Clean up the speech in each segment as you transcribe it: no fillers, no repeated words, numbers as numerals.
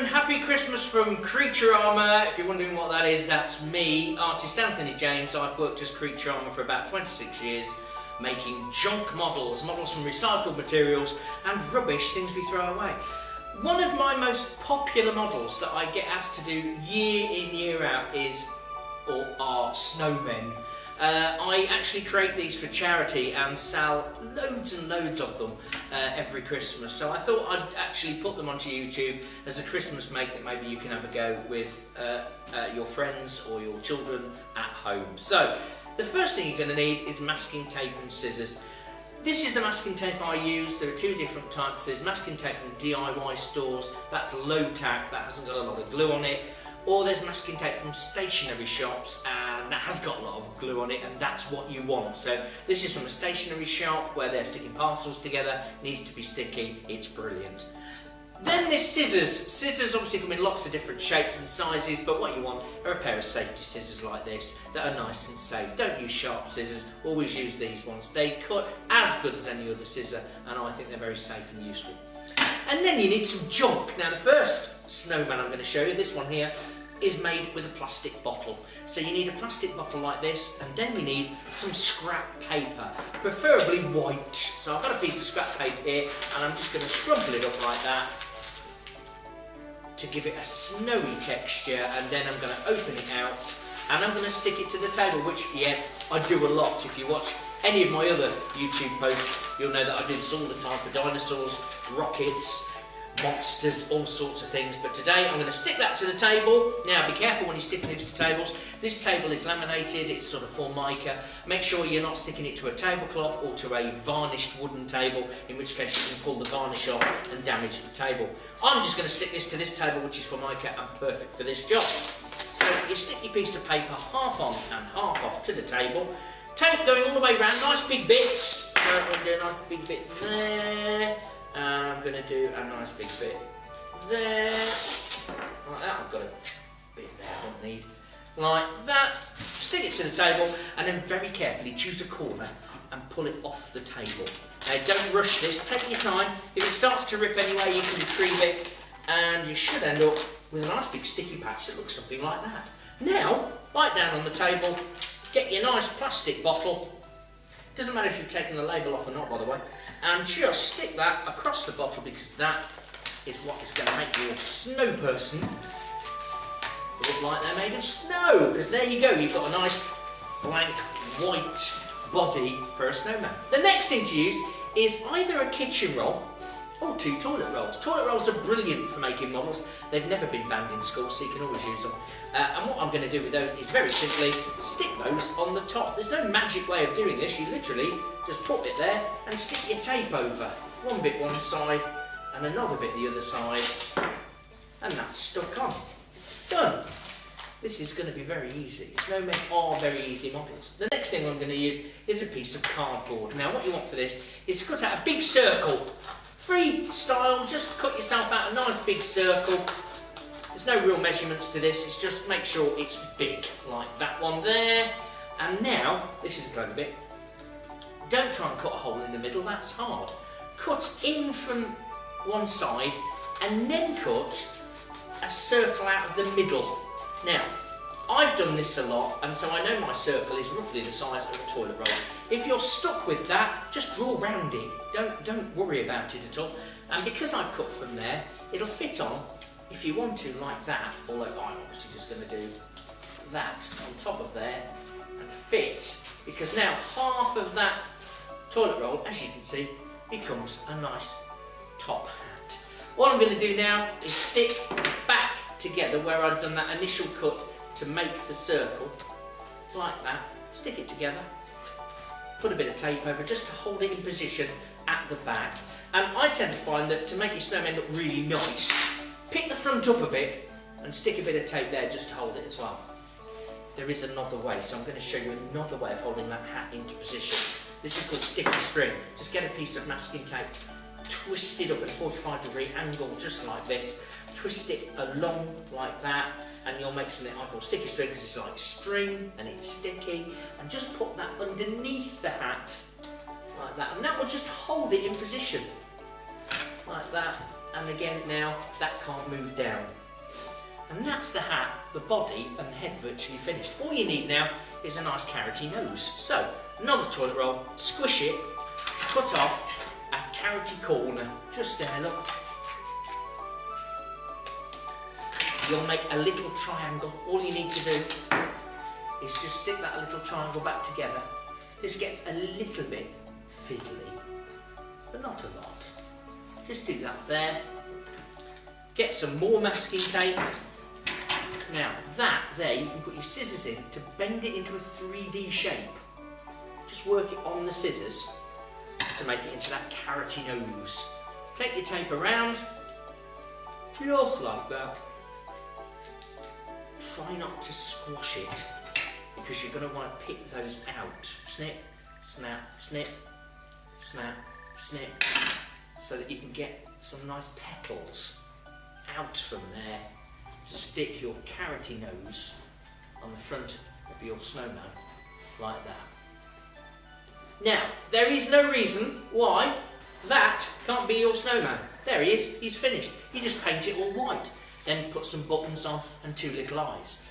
Happy Christmas from Creaturama. If you're wondering what that is, that's me, artist Anthony James. I've worked as Creaturama for about 26 years, making junk models from recycled materials and rubbish, things we throw away. One of my most popular models that I get asked to do year in, year out are snowmen. I actually create these for charity and sell loads and loads of them every Christmas. So I thought I'd actually put them onto YouTube as a Christmas make that maybe you can have a go with your friends or your children at home. So the first thing you're going to need is masking tape and scissors. This is the masking tape I use. There are two different types. There's masking tape from DIY stores. That's low tack, that hasn't got a lot of glue on it. Or there's masking tape from stationery shops and that has got a lot of glue on it, and that's what you want. So this is from a stationery shop where they're sticking parcels together, needs to be sticky, it's brilliant. Then there's scissors. Scissors obviously come in lots of different shapes and sizes, but what you want are a pair of safety scissors like this that are nice and safe. Don't use sharp scissors, always use these ones. They cut as good as any other scissor and I think they're very safe and useful. And then you need some junk. Now the first snowman I'm going to show you, this one here, is made with a plastic bottle. So you need a plastic bottle like this, and then we need some scrap paper, preferably white. So I've got a piece of scrap paper here, and I'm just going to scrumple it up like that to give it a snowy texture, and then I'm going to open it out, and I'm going to stick it to the table, which, yes, I do a lot. If you watch any of my other YouTube posts, you'll know that I do this all the time for dinosaurs, rockets, monsters, all sorts of things. But today I'm going to stick that to the table. Now be careful when you're sticking things to tables. This table is laminated, it's sort of Formica. Make sure you're not sticking it to a tablecloth or to a varnished wooden table, in which case you can pull the varnish off and damage the table. I'm just going to stick this to this table, which is Formica and perfect for this job. So you stick your piece of paper half on and half off to the table. Tape going all the way around, nice big bits. So I'm going to do a nice big bit there. And I'm going to do a nice big bit there, like that. I've got a bit there I don't need, like that. Stick it to the table and then very carefully choose a corner and pull it off the table. Now don't rush this, take your time. If it starts to rip anyway you can retrieve it and you should end up with a nice big sticky patch that looks something like that. Now, right down on the table, get your nice plastic bottle. Doesn't matter if you've taken the label off or not, by the way, and just stick that across the bottle, because that is what is going to make your snow person look like they're made of snow. Because there you go, you've got a nice blank white body for a snowman. The next thing to use is either a kitchen roll or two toilet rolls. Toilet rolls are brilliant for making models. They've never been banned in school, so you can always use them. And what I'm going to do with those is very simply stick those on the top. There's no magic way of doing this. You literally just put it there and stick your tape over. One bit one side and another bit the other side. And that's stuck on. Done. This is going to be very easy. Snowmen are very easy models. The next thing I'm going to use is a piece of cardboard. Now what you want for this is to cut out a big circle. Freestyle, just cut yourself out a nice big circle. There's no real measurements to this, it's just make sure it's big, like that one there. And now, this is a clever bit, don't try and cut a hole in the middle, that's hard. Cut in from one side and then cut a circle out of the middle. Now, I've done this a lot, and so I know my circle is roughly the size of a toilet roll. If you're stuck with that, just draw round it. Don't worry about it at all. And because I've cut from there, it'll fit on, if you want to, like that, although I'm obviously just going to do that on top of there and fit, because now half of that toilet roll, as you can see, becomes a nice top hat. What I'm going to do now is stick back together where I've done that initial cut to make the circle, like that. Stick it together, put a bit of tape over just to hold it in position at the back. And I tend to find that to make your snowman look really nice, pick the front up a bit and stick a bit of tape there just to hold it as well. There is another way, so I'm going to show you another way of holding that hat into position. This is called sticky string. Just get a piece of masking tape, twist it up at a 45-degree angle just like this, twist it along like that, and you'll make something I call sticky string, because it's like string and it's sticky, and just put that underneath the hat like that, and that will just hold it in position like that. And again, now that can't move down. And that's the hat, the body and the head virtually finished. All you need now is a nice carroty nose. So, another toilet roll, squish it, cut off a carroty corner, just there, look. You'll make a little triangle. All you need to do is just stick that little triangle back together. This gets a little bit fiddly, but not a lot. Just do that there. Get some more masking tape. Now that there, you can put your scissors in to bend it into a 3D shape. Just work it on the scissors to make it into that carroty nose. Take your tape around, just like that. Try not to squash it, because you're going to want to pick those out. Snip, snap, snip, snap, snip, so that you can get some nice petals out from there to stick your carroty nose on the front of your snowman, like that. Now, there is no reason why that can't be your snowman. There he is, he's finished. You just paint it all white, then put some buttons on and 2 little eyes.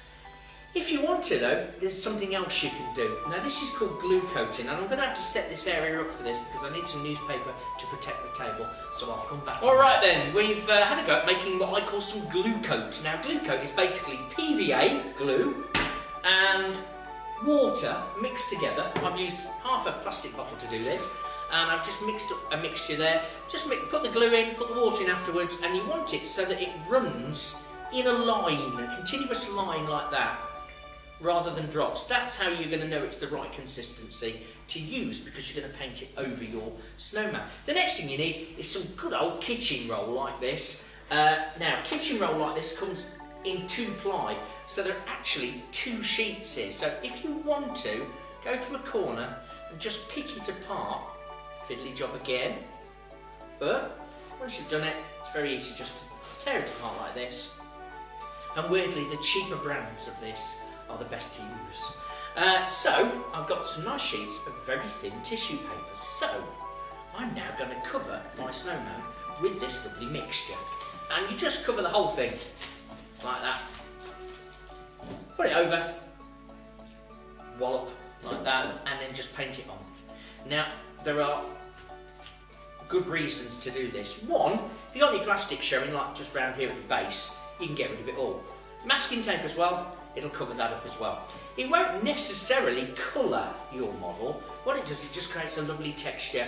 If you want to though, there's something else you can do. Now this is called glue coating, and I'm going to have to set this area up for this because I need some newspaper to protect the table, so I'll come back. Alright then, we've had a go at making what I call some glue coat. Now glue coat is basically PVA, glue, and water mixed together. I've used half a plastic bottle to do this, and I've just mixed up a mixture there. Just put the glue in, put the water in afterwards, and you want it so that it runs in a line, a continuous line like that, rather than drops. That's how you're going to know it's the right consistency to use, because you're going to paint it over your snowman. The next thing you need is some good old kitchen roll like this. Now, kitchen roll like this comes in 2-ply, so there are actually 2 sheets here. So if you want to, go to a corner and just pick it apart. Fiddly job again. But once you've done it, it's very easy just to tear it apart like this. And weirdly, the cheaper brands of this are the best to use. So I've got some nice sheets of very thin tissue paper. So I'm now going to cover my snowman with this lovely mixture. And you just cover the whole thing like that. Put it over, wallop like that, and then just paint it on. Now there are good reasons to do this. One, if you've got any plastic showing, like just round here at the base, you can get rid of it all. Masking tape as well, it'll cover that up as well. It won't necessarily colour your model. What it does, it just creates a lovely texture,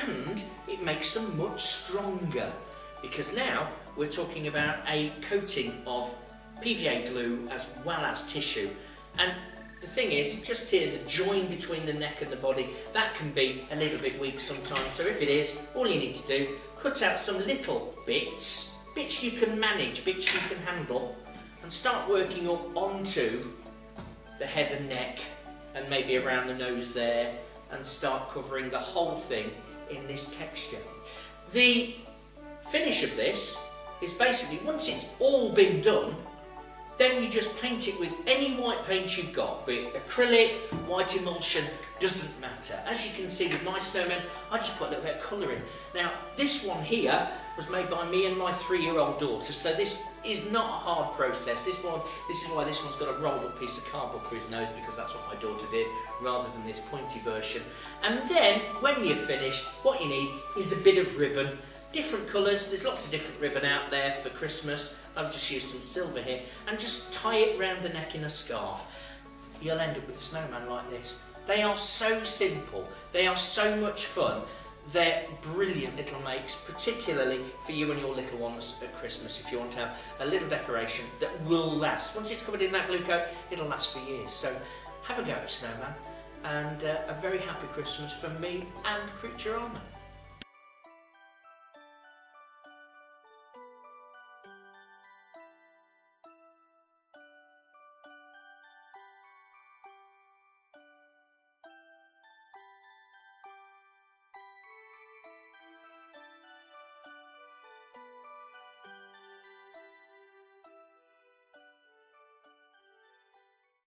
and it makes them much stronger, because now we're talking about a coating of PVA glue as well as tissue. And the thing is, just here, the join between the neck and the body, that can be a little bit weak sometimes. So if it is, all you need to do, cut out some little bits you can manage, bits you can handle, and start working up onto the head and neck, and maybe around the nose there, and start covering the whole thing in this texture. The finish of this is basically, once it's all been done, then you just paint it with any white paint you've got, be it acrylic, white emulsion, doesn't matter. As you can see with my snowman, I just put a little bit of colour in. Now, this one here was made by me and my 3-year-old daughter, so this is not a hard process. This is why this one's got a rolled up piece of cardboard for his nose, because that's what my daughter did, rather than this pointy version. And then, when you're finished, what you need is a bit of ribbon. Different colours, there's lots of different ribbon out there for Christmas. I've just used some silver here, and just tie it round the neck in a scarf. You'll end up with a snowman like this. They are so simple, they are so much fun. They're brilliant little makes, particularly for you and your little ones at Christmas, if you want to have a little decoration that will last. Once it's covered in that glue coat, it'll last for years. So have a go at snowman, and a very happy Christmas from me and Creaturama.